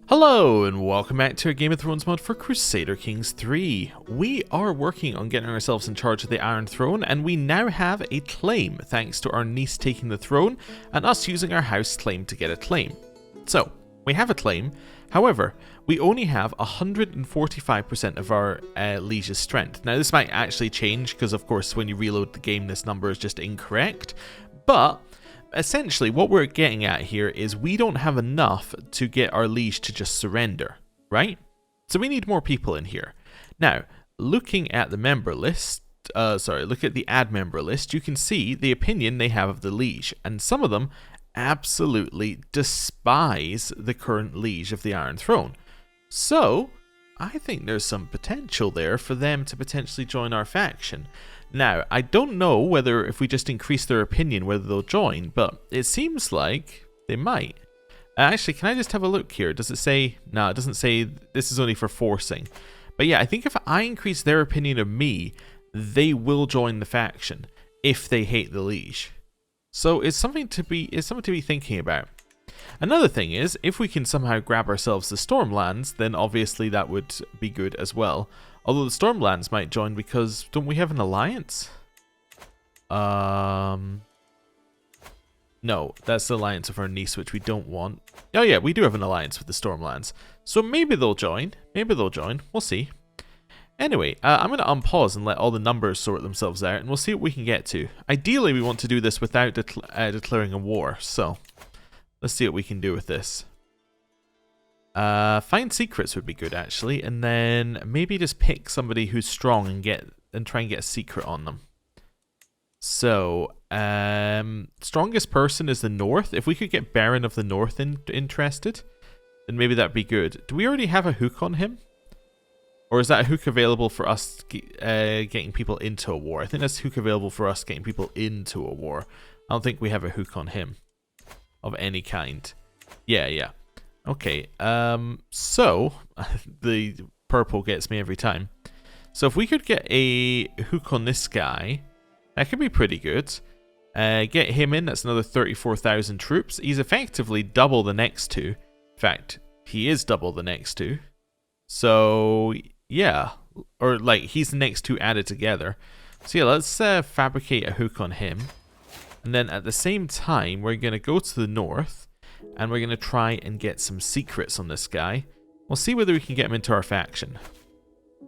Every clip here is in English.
Hello and welcome back to a Game of Thrones mod for Crusader Kings 3. We are working on getting ourselves in charge of the Iron Throne, and we now have a claim thanks to our niece taking the throne and us using our house claim to get a claim. So, we have a claim, however, we only have 145% of our liege's strength. Now this might actually change because of course when you reload the game this number is just incorrect, but essentially, what we're getting at here is we don't have enough to get our liege to just surrender, right? So we need more people in here. Now, looking at the member list, look at the add member list, you can see the opinion they have of the liege, and some of them absolutely despise the current liege of the Iron Throne. So, I think there's some potential there for them to potentially join our faction. Now, I don't know whether if we just increase their opinion whether they'll join, but it seems like they might. Actually, can I just have a look here? Does it say... No, it doesn't say this is only for forcing. But yeah, I think if I increase their opinion of me, they will join the faction if they hate the liege. So it's something to be thinking about. Another thing is, if we can somehow grab ourselves the Stormlands, then obviously that would be good as well. Although the Stormlands might join because don't we have an alliance? No, that's the alliance of our niece, which we don't want. Oh yeah, we do have an alliance with the Stormlands. So maybe they'll join. Maybe they'll join. We'll see. Anyway, I'm going to unpause and let all the numbers sort themselves out, and we'll see what we can get to. Ideally, we want to do this without declaring a war, so let's see what we can do with this. Find secrets would be good actually, and then maybe just pick somebody who's strong and try and get a secret on them. So, strongest person is the North. If we could get Baron of the North interested, then maybe that'd be good. Do we already have a hook on him? Or is that a hook available for us getting people into a war? I think that's a hook available for us getting people into a war. I don't think we have a hook on him of any kind. Yeah. Okay, so, the purple gets me every time. So if we could get a hook on this guy, that could be pretty good. Get him in, that's another 34,000 troops. He's effectively double the next two. In fact, he is double the next two. So, yeah. Or, like, he's the next two added together. So yeah, let's fabricate a hook on him. And then at the same time, we're going to go to the north. And we're going to try and get some secrets on this guy. We'll see whether we can get him into our faction.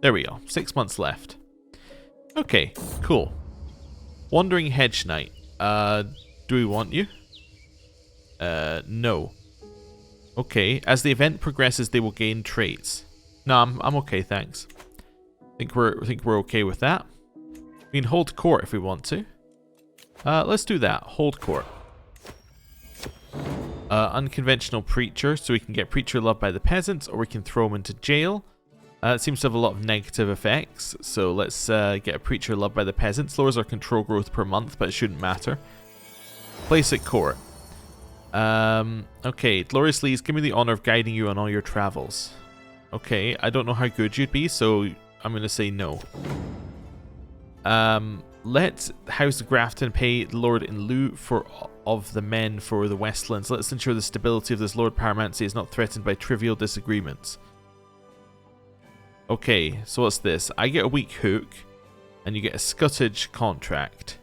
There we go. 6 months left. Okay, cool. Wandering Hedge Knight. Do we want you? No. Okay, as the event progresses, they will gain traits. No, I'm okay, thanks. Think we're okay with that. We can hold court if we want to. Let's do that. Hold court. Unconventional preacher, so we can get preacher loved by the peasants, or we can throw him into jail. It seems to have a lot of negative effects, so let's get a preacher loved by the peasants. Lowers our control growth per month, but it shouldn't matter. Place at court. Okay, Glorious Lees, give me the honor of guiding you on all your travels. Okay, I don't know how good you'd be, so I'm going to say no. Let House Grafton pay the Lord in lieu of the men for the Westlands. Let's ensure the stability of this Lord Paramountcy is not threatened by trivial disagreements. Okay, so what's this? I get a weak hook, and you get a scutage contract.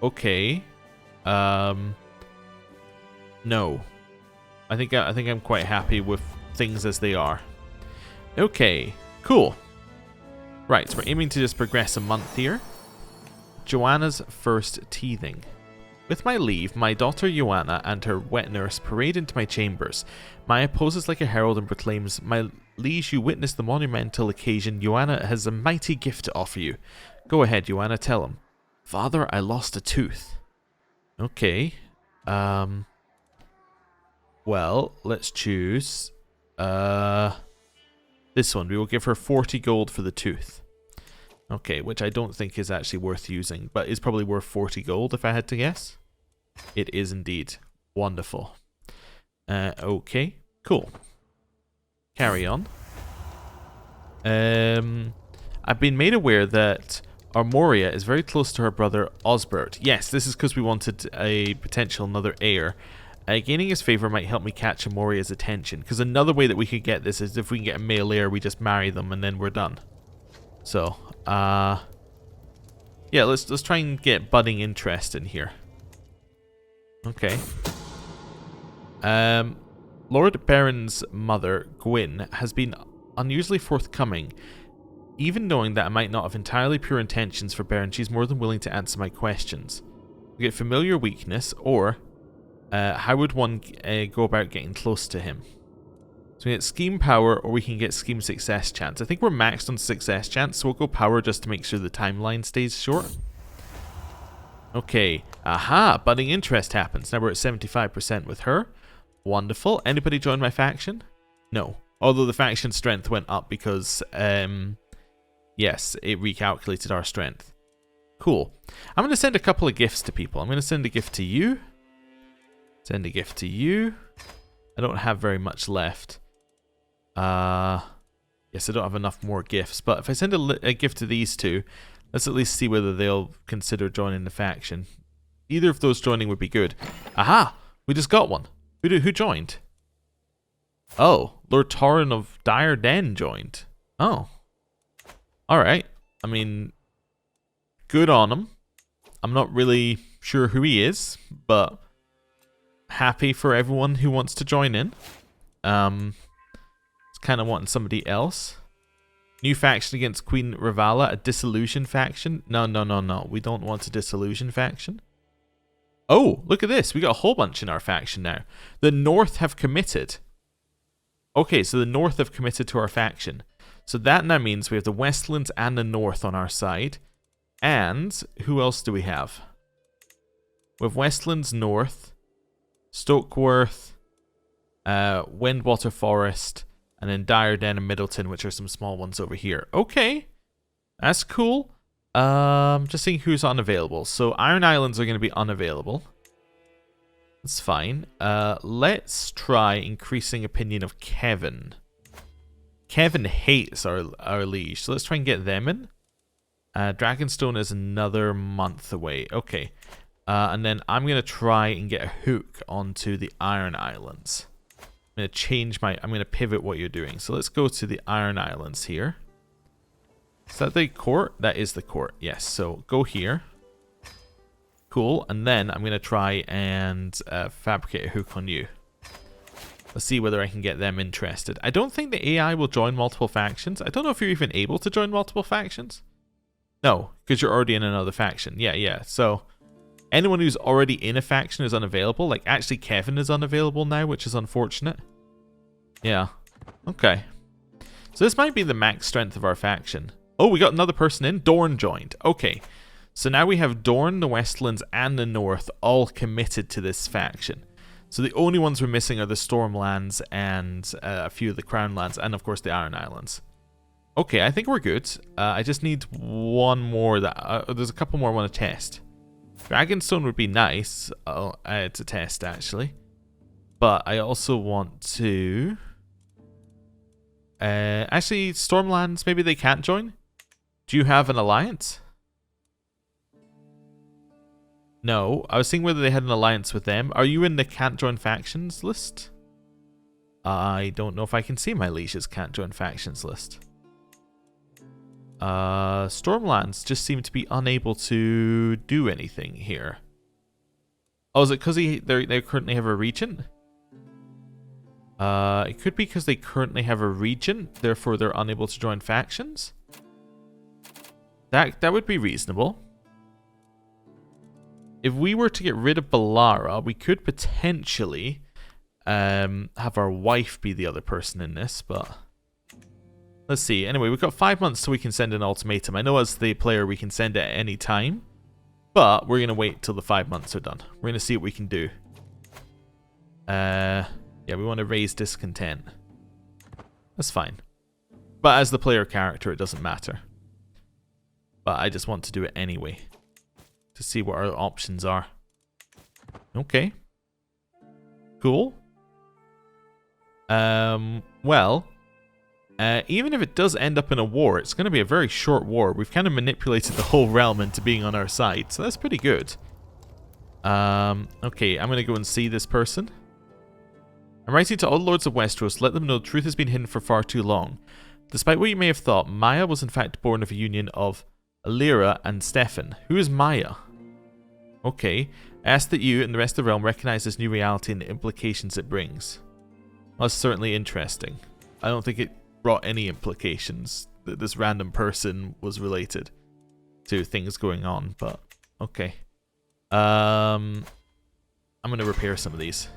Okay. No. I think I'm quite happy with things as they are. Okay, cool. Right, so we're aiming to just progress a month here. Joanna's first teething. With my leave, my daughter Joanna and her wet nurse parade into my chambers. Maya poses like a herald and proclaims, "My liege, you witness the monumental occasion. Joanna has a mighty gift to offer you." Go ahead, Joanna, tell him. "Father, I lost a tooth." Okay. Well, let's choose this one. We will give her 40 gold for the tooth. Okay, which I don't think is actually worth using, but is probably worth 40 gold if I had to guess. It is indeed. Wonderful. Okay, cool. Carry on. I've been made aware that Armoria is very close to her brother Osbert. Yes, this is because we wanted a potential another heir. Gaining his favor might help me catch Amoria's attention, because another way that we could get this is if we can get a male heir, we just marry them and then we're done. So, yeah, let's try and get budding interest in here. Okay. Lord Baron's mother, Gwyn, has been unusually forthcoming. Even knowing that I might not have entirely pure intentions for Baron, she's more than willing to answer my questions. We get familiar weakness, or how would one go about getting close to him? So we get scheme power, or we can get scheme success chance. I think we're maxed on success chance, so we'll go power just to make sure the timeline stays short. Okay, aha, budding interest happens. Now we're at 75% with her. Wonderful. Anybody join my faction? No. Although the faction strength went up because, yes, it recalculated our strength. Cool. I'm going to send a couple of gifts to people. I'm going to send a gift to you. Send a gift to you. I don't have very much left. Yes, I don't have enough more gifts. But if I send a gift to these two, let's at least see whether they'll consider joining the faction. Either of those joining would be good. Aha! We just got one. Who joined? Oh, Lord Torrin of Dire Den joined. Oh. Alright. I mean, good on him. I'm not really sure who he is, but happy for everyone who wants to join in. It's kind of wanting somebody else. New faction against Queen Ravala, a disillusion faction. No. We don't want a disillusion faction. Oh, look at this. We got a whole bunch in our faction now. The North have committed. Okay, so the North have committed to our faction. So that now means we have the Westlands and the North on our side. And who else do we have? We have Westlands, North, Stokeworth, Windwater Forest, and then Dire Den and Middleton, which are some small ones over here. Okay, that's cool. Just seeing who's unavailable. So Iron Islands are going to be unavailable. That's fine. Let's try increasing opinion of Kevin. Kevin hates our liege, so let's try and get them in. Dragonstone is another month away. Okay. And then I'm going to try and get a hook onto the Iron Islands. I'm going to pivot what you're doing. So let's go to the Iron Islands here. Is that the court? That is the court, yes. So go here. Cool. And then I'm going to try and fabricate a hook on you. Let's see whether I can get them interested. I don't think the AI will join multiple factions. I don't know if you're even able to join multiple factions. No, because you're already in another faction. Yeah. So anyone who's already in a faction is unavailable. Like, actually, Kevin is unavailable now, which is unfortunate. Yeah. Okay. So this might be the max strength of our faction. Oh, we got another person in. Dorne joined. Okay. So now we have Dorne, the Westlands, and the North all committed to this faction. So the only ones we're missing are the Stormlands and a few of the Crownlands, and of course the Iron Islands. Okay, I think we're good. I just need one more. There's a couple more I want to test. Dragonstone would be nice to test, actually. But I also want to... actually, Stormlands, maybe they can't join? Do you have an alliance? No, I was seeing whether they had an alliance with them. Are you in the can't join factions list? I don't know if I can see my liege's can't join factions list. Stormlands just seem to be unable to do anything here. Oh, is it because they currently have a regent? It could be because they currently have a regent, therefore they're unable to join factions. That would be reasonable. If we were to get rid of Balara, we could potentially have our wife be the other person in this, but let's see. Anyway, we've got 5 months so we can send an ultimatum. I know as the player we can send it at any time, but we're going to wait till the 5 months are done. We're going to see what we can do. Yeah, we want to raise discontent. That's fine. But as the player character, it doesn't matter. But I just want to do it anyway, to see what our options are. Okay. Cool. Well, even if it does end up in a war, it's going to be a very short war. We've kind of manipulated the whole realm into being on our side, so that's pretty good. Okay, I'm going to go and see this person. I'm writing to all the lords of Westeros, let them know the truth has been hidden for far too long. Despite what you may have thought, Maya was in fact born of a union of Alira and Stefan. Who is Maya? Okay. I ask that you and the rest of the realm recognize this new reality and the implications it brings. Well, that's certainly interesting. I don't think it brought any implications that this random person was related to things going on, but okay. I'm going to repair some of these.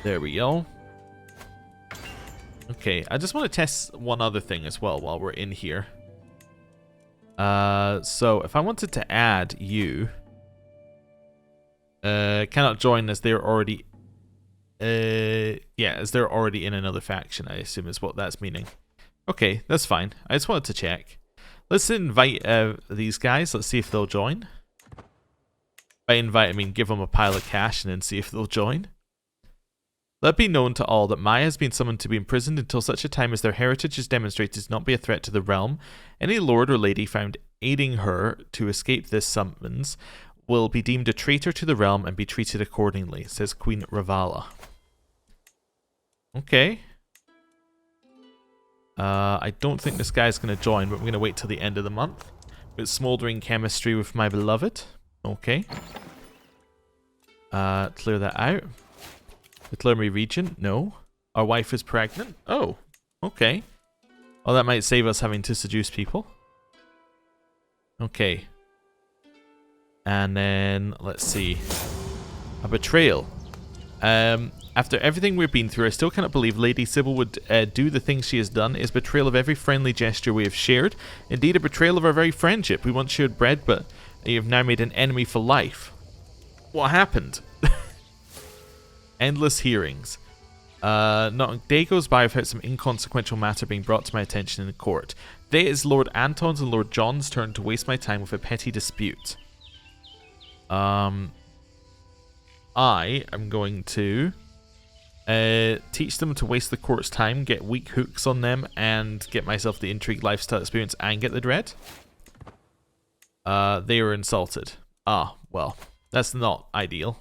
There we go. Okay, I just want to test one other thing as well while we're in here. So if I wanted to add you, cannot join as they're already, as they're already in another faction, I assume is what that's meaning. Okay, that's fine. I just wanted to check. Let's invite these guys. Let's see if they'll join. By invite, I mean give them a pile of cash and then see if they'll join. Let it be known to all that Maya has been summoned to be imprisoned until such a time as their heritage is demonstrated to not be a threat to the realm. Any lord or lady found aiding her to escape this summons will be deemed a traitor to the realm and be treated accordingly, says Queen Ravala. Okay. I don't think this guy's going to join, but we're going to wait till the end of the month. With smoldering chemistry with my beloved. Okay. Clear that out. Declare me regent? No. Our wife is pregnant? Oh. Okay. Oh, that might save us having to seduce people. Okay. And then, let's see. A betrayal. After everything we've been through, I still cannot believe Lady Sybil would do the things she has done. Is betrayal of every friendly gesture we have shared. Indeed, a betrayal of our very friendship. We once shared bread, but you have now made an enemy for life. What happened? Endless hearings. Not a day goes by without some inconsequential matter being brought to my attention in the court. Today it is Lord Anton's and Lord John's turn to waste my time with a petty dispute. I am going to teach them to waste the court's time, get weak hooks on them, and get myself the intrigue lifestyle experience and get the dread. They were insulted. Ah, well, that's not ideal.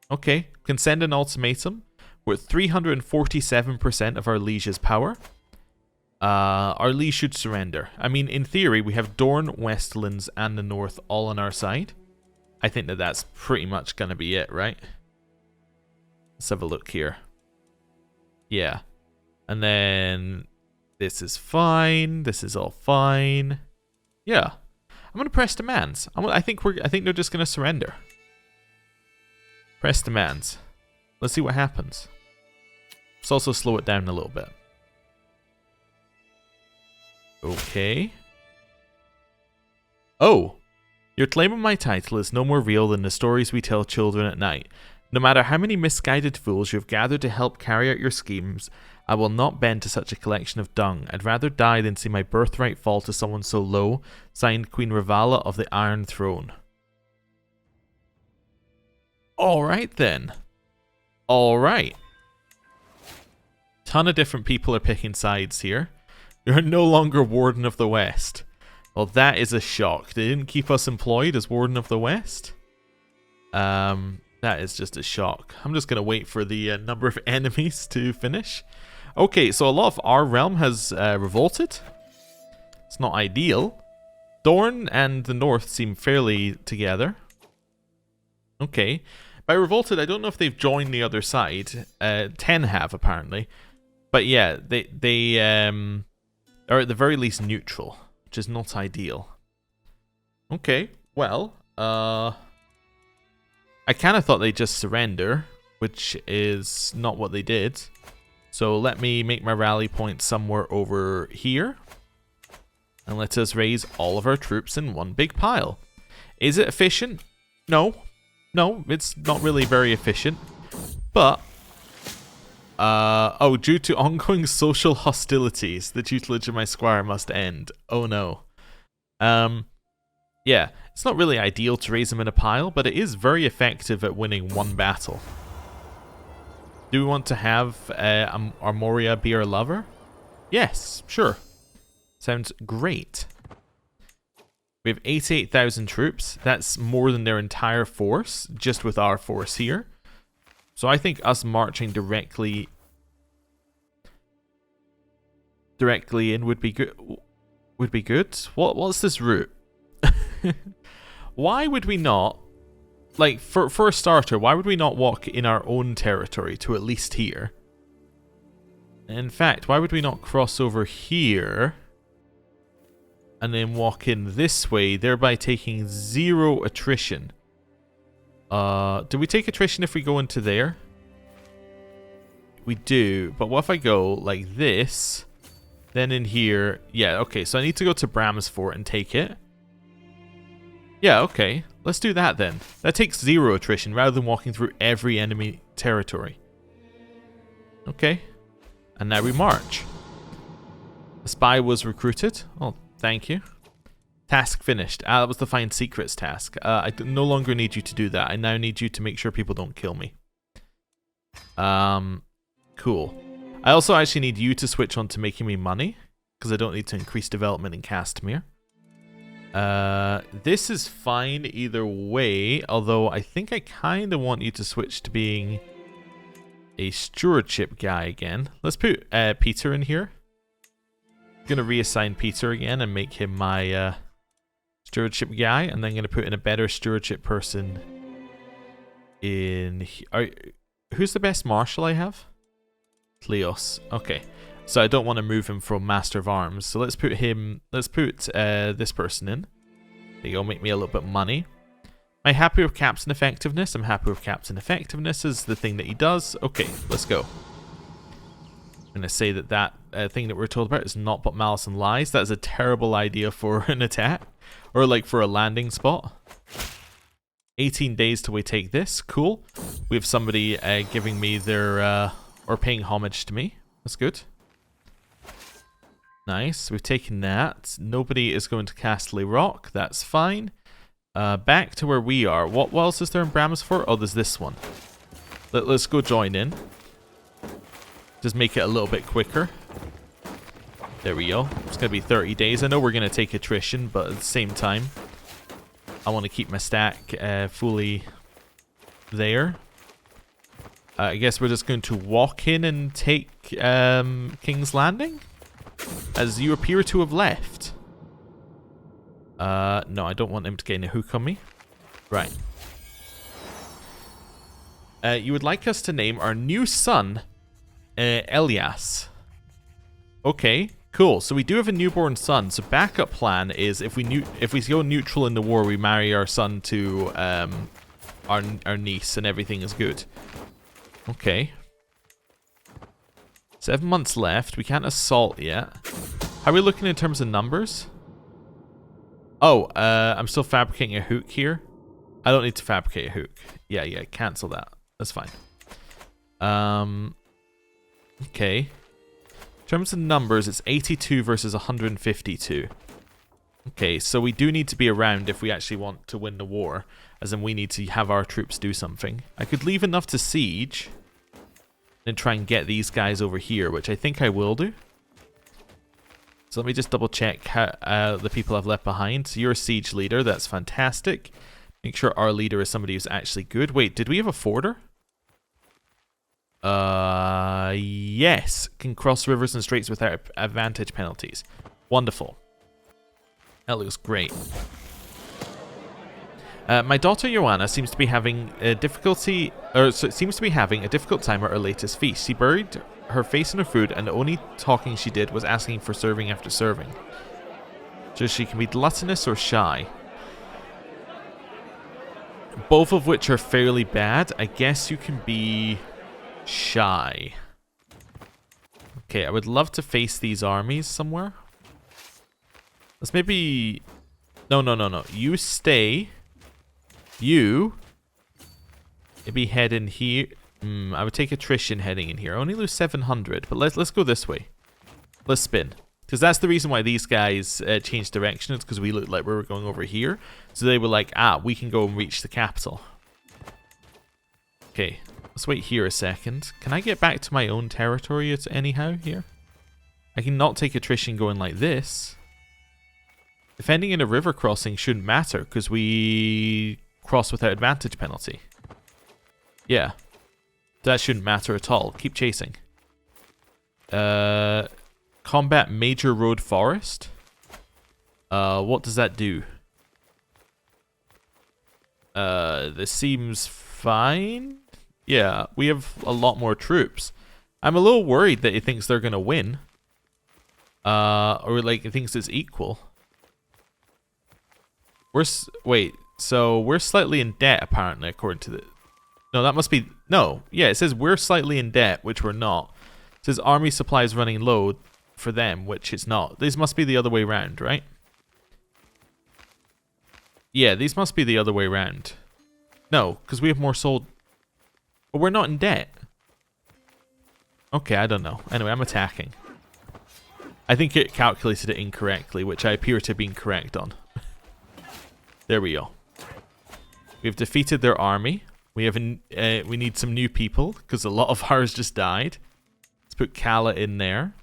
Okay, can send an ultimatum. We're at 347% of our liege's power. Our liege should surrender. I mean, in theory, we have Dorne, Westlands, and the North all on our side. I think that that's pretty much going to be it, right? Let's have a look here. Yeah. And then this is fine. This is all fine. Yeah. I'm going to press demands. I think they're just going to surrender. Press demands. Let's see what happens. Let's also slow it down a little bit. Okay. Oh! Your claim of my title is no more real than the stories we tell children at night. No matter how many misguided fools you have gathered to help carry out your schemes, I will not bend to such a collection of dung. I'd rather die than see my birthright fall to someone so low. Signed, Queen Ravala of the Iron Throne. Alright then. Alright. Ton of different people are picking sides here. You're no longer Warden of the West. Well, that is a shock. They didn't keep us employed as Warden of the West. That is just a shock. I'm just going to wait for the number of enemies to finish. Okay, so a lot of our realm has revolted. It's not ideal. Dorne and the North seem fairly together. Okay. By revolted, I don't know if they've joined the other side. 10 have, apparently. But yeah, they are at the very least neutral, which is not ideal. Okay, well, I kind of thought they'd just surrender, which is not what they did. So let me make my rally point somewhere over here. And let us raise all of our troops in one big pile. Is it efficient? No. No, it's not really very efficient. But, oh, due to ongoing social hostilities, the tutelage of my squire must end. Oh no. Yeah, it's not really ideal to raise them in a pile, but it is very effective at winning one battle. Do we want to have Armoria be our lover? Yes, sure. Sounds great. We have 88,000 troops. That's more than their entire force, just with our force here. So I think us marching directly in would be good. What's this route? Why would we not, like, for a starter, why would we not walk in our own territory to at least here? In fact, why would we not cross over here and then walk in this way, thereby taking 0 attrition? Do we take attrition if we go into there? We do, but what if I go like this, then in here? Yeah, okay, so I need to go to Bramsfort and take it. Yeah, okay, let's do that then. That takes 0 attrition rather than walking through every enemy territory. Okay, and now we march. A spy was recruited. Oh, thank you. Task finished. That was the Find Secrets task. I no longer need you to do that. I now need you to make sure people don't kill me. Cool. I also actually need you to switch on to making me money, because I don't need to increase development in Castamere. This is fine either way, although I think I kind of want you to switch to being a stewardship guy again. Let's put Petyr in here. I'm going to reassign Petyr again and make him my stewardship guy, and then I'm going to put in a better stewardship person in here. Who's the best marshal I have? Cleos. Okay. So I don't want to move him from Master of Arms. So let's put this person in. There you go, make me a little bit of money. Am I happy with Captain Effectiveness? I'm happy with Captain Effectiveness is the thing that he does. Okay, let's go. I'm going to say that thing that we're told about is not but malice and lies. That is a terrible idea for an attack. Or like for a landing spot. 18 days till we take this. Cool. We have somebody giving me their... or paying homage to me. That's good. Nice. We've taken that. Nobody is going to Castle Rock. That's fine. Back to where we are. What else is there in Bramsfort? Oh, there's this one. Let's go join in. Just make it a little bit quicker. There we go. It's going to be 30 days. I know we're going to take attrition, but at the same time, I want to keep my stack fully there. I guess we're just going to walk in and take King's Landing, as you appear to have left. No, I don't want him to get a hook on me. Right. You would like us to name our new son Elias. Okay, cool. So we do have a newborn son. So backup plan is if we go neutral in the war, we marry our son to our niece, and everything is good. Okay. 7 months left. We can't assault yet. How are we looking in terms of numbers? Oh, I'm still fabricating a hook here. I don't need to fabricate a hook. Yeah, cancel that. That's fine. Okay. In terms of numbers, it's 82 versus 152. Okay, so we do need to be around if we actually want to win the war. As in, we need to have our troops do something. I could leave enough to siege and try and get these guys over here, which I think I will do. So let me just double check how, the people I've left behind. So you're a siege leader. That's fantastic. Make sure our leader is somebody who's actually good. Wait, did we have a forder? Yes. Can cross rivers and straits without advantage penalties. Wonderful. That looks great. My daughter Joanna seems to be having a difficult time at her latest feast. She buried her face in her food, and the only talking she did was asking for serving after serving. So she can be gluttonous or shy. Both of which are fairly bad. I guess you can be shy. Okay, I would love to face these armies somewhere. Let's maybe... No. You stay. You maybe head in here. I would take attrition heading in here. I only lose 700, but let's go this way. Let's spin. Because that's the reason why these guys changed direction. It's because we looked like we were going over here. So they were like, we can go and reach the capital. Okay, let's wait here a second. Can I get back to my own territory anyhow here? I can not take attrition going like this. Defending in a river crossing shouldn't matter because we cross without advantage penalty. Yeah. That shouldn't matter at all. Keep chasing. Combat Major Road Forest. What does that do? This seems fine. Yeah, we have a lot more troops. I'm a little worried that he thinks they're gonna win. Or like he thinks it's equal. Wait, so we're slightly in debt apparently according to the... No, that must be... No, yeah, it says we're slightly in debt, which we're not. It says army supplies running low for them, which it's not. These must be the other way around, right? Yeah, these must be the other way around. No, because we have more sold... But we're not in debt. Okay, I don't know. Anyway, I'm attacking. I think it calculated it incorrectly, which I appear to have been correct on. There we go. We've defeated their army. We have we need some new people because a lot of ours just died. Let's put Kala in there.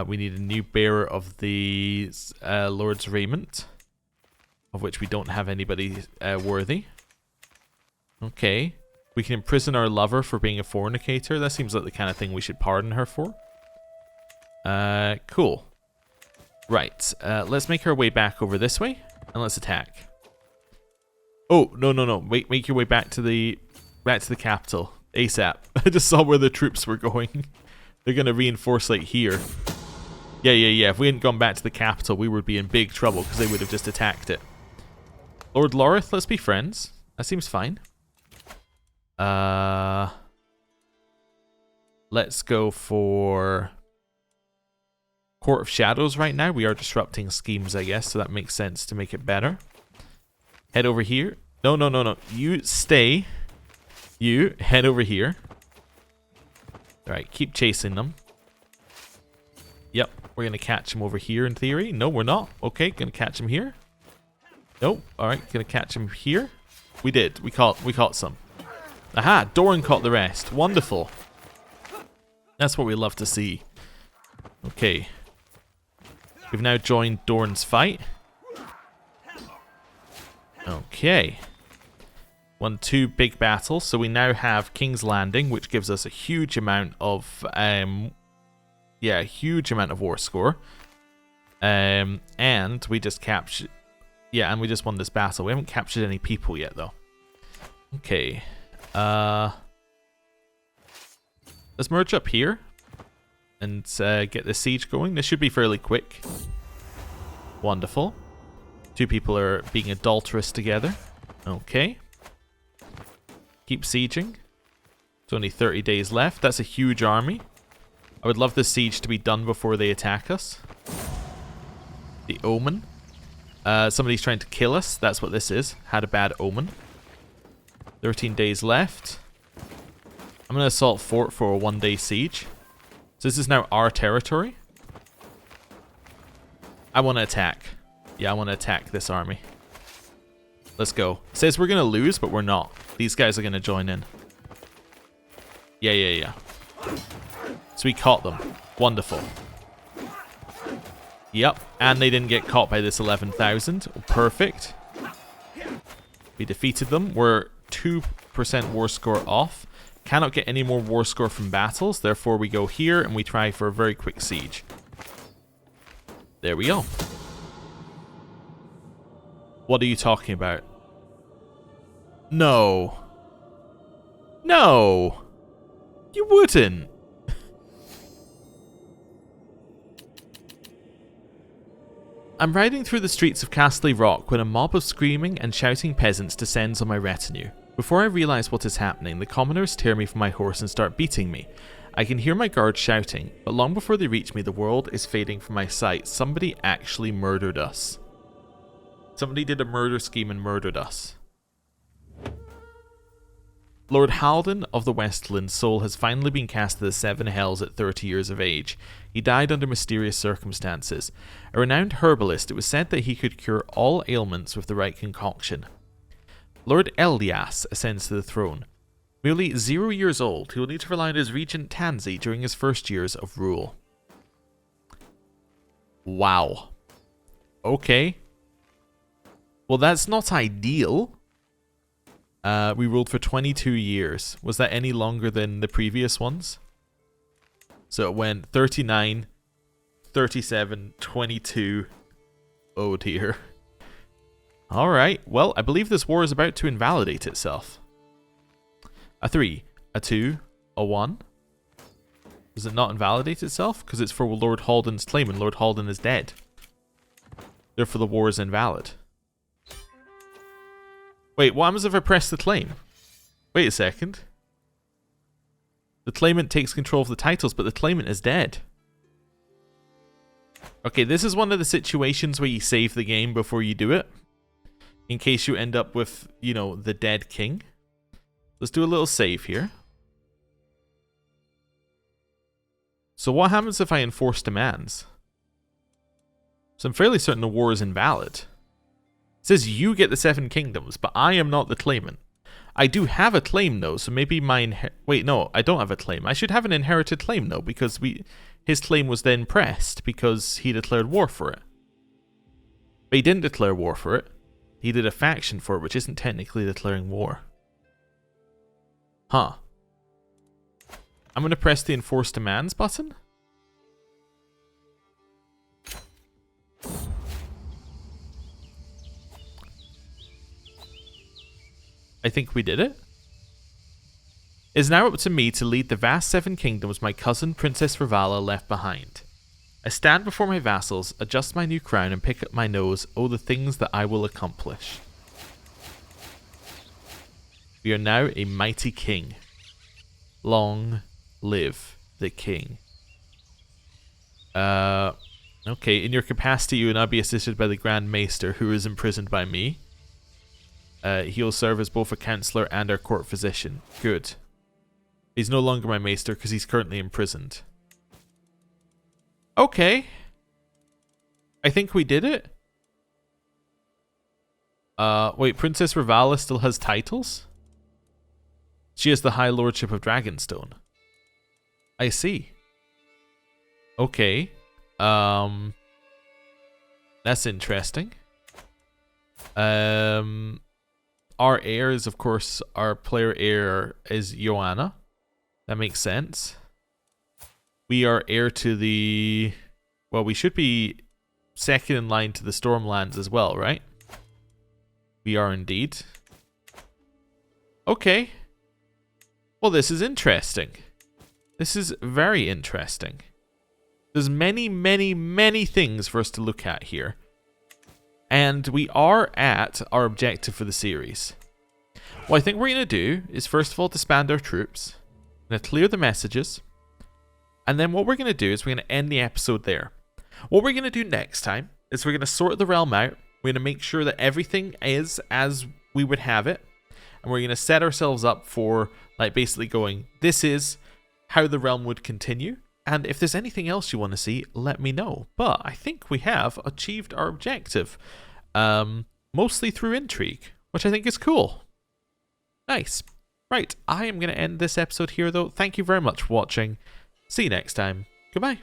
We need a new bearer of the Lord's Raiment, of which we don't have anybody worthy. Okay. We can imprison our lover for being a fornicator. That seems like the kind of thing we should pardon her for. Cool. Right. Let's make our way back over this way and let's attack. Oh, no. Wait, make your way back to the capital ASAP. I just saw where the troops were going. They're going to reinforce like here. Yeah. If we hadn't gone back to the capital, we would be in big trouble because they would have just attacked it. Lord Lorith, let's be friends. That seems fine. Let's go for Court of Shadows right now. We are disrupting schemes, I guess, so that makes sense to make it better. Head over here. No. You stay. You head over here. Alright, keep chasing them. Yep, we're going to catch them over here in theory. No, we're not. Okay, going to catch them here. Nope. Alright, going to catch them here. We did. We caught some. Aha, Doran caught the rest. Wonderful. That's what we love to see. Okay. We've now joined Doran's fight. Okay. Won 2 big battles, so we now have King's Landing, which gives us a huge amount of a huge amount of war score. And we just captured and we just won this battle. We haven't captured any people yet though. Okay. Let's merge up here and get the siege going. This should be fairly quick. Wonderful. 2 people are being adulterous together. Okay. Keep sieging. It's only 30 days left. That's a huge army. I would love this siege to be done before they attack us. The Omen. Somebody's trying to kill us. That's what this is. Had a bad omen. 13 days left. I'm going to assault fort for a 1-day siege. So this is now our territory. I want to attack. Yeah, I want to attack this army. Let's go. It says we're going to lose, but we're not. These guys are going to join in. Yeah. So we caught them. Wonderful. Yep, and they didn't get caught by this 11,000. Perfect. We defeated them. We're 2% war score off. Cannot get any more war score from battles. Therefore, we go here and we try for a very quick siege. There we go. What are you talking about? No. No. You wouldn't. I'm riding through the streets of Castley Rock when a mob of screaming and shouting peasants descends on my retinue. Before I realise what is happening, the commoners tear me from my horse and start beating me. I can hear my guards shouting, but long before they reach me, the world is fading from my sight. Somebody actually murdered us. Somebody did a murder scheme and murdered us. Lord Halden of the Westland's soul has finally been cast to the 7 hells at 30 years of age. He died under mysterious circumstances. A renowned herbalist, it was said that he could cure all ailments with the right concoction. Lord Elias ascends to the throne. Merely 0 years old, he will need to rely on his regent Tansy during his first years of rule. Wow. Okay. Well, that's not ideal. We ruled for 22 years. Was that any longer than the previous ones? So it went 39, 37, 22. Oh dear. Alright, well, I believe this war is about to invalidate itself. A 3, a 2, a 1. Does it not invalidate itself? Because it's for Lord Haldan's claim, and Lord Haldan is dead. Therefore the war is invalid. Wait, what happens if I press the claim? Wait a second. The claimant takes control of the titles, but the claimant is dead. Okay, this is one of the situations where you save the game before you do it. In case you end up with, you know, the dead king. Let's do a little save here. So what happens if I enforce demands? So I'm fairly certain the war is invalid. It says you get the 7 kingdoms, but I am not the claimant. I do have a claim though, so maybe my wait, no, I don't have a claim. I should have an inherited claim though, because his claim was then pressed because he declared war for it. But he didn't declare war for it. He did a faction for it, which isn't technically declaring war. Huh. I'm going to press the Enforce Demands button. I think we did it. It is now up to me to lead the vast 7 kingdoms my cousin Princess Ravala left behind. I stand before my vassals, adjust my new crown, and pick up my nose. Oh, the things that I will accomplish. We are now a mighty king. Long live the king. Okay, in your capacity, you will now be assisted by the Grand Maester, who is imprisoned by me. He will serve as both a councillor and our court physician. Good. He's no longer my maester because he's currently imprisoned. Okay. I think we did it. Wait, Princess Ravala still has titles? She has the High Lordship of Dragonstone. I see. Okay. That's interesting. Our heir is, of course, our player heir is Joanna. That makes sense. We are heir to the... Well, we should be second in line to the Stormlands as well, right? We are indeed. Okay. Well, this is interesting. This is very interesting. There's many, many, many things for us to look at here. And we are at our objective for the series. What I think we're going to do is, first of all, disband our troops. We're going to clear the messages. And then what we're going to do is we're going to end the episode there. What we're going to do next time is we're going to sort the realm out. We're going to make sure that everything is as we would have it. And we're going to set ourselves up for, like, basically going, this is how the realm would continue. And if there's anything else you want to see, let me know. But I think we have achieved our objective. Mostly through intrigue, which I think is cool. Nice. Right, I am going to end this episode here, though. Thank you very much for watching. See you next time. Goodbye.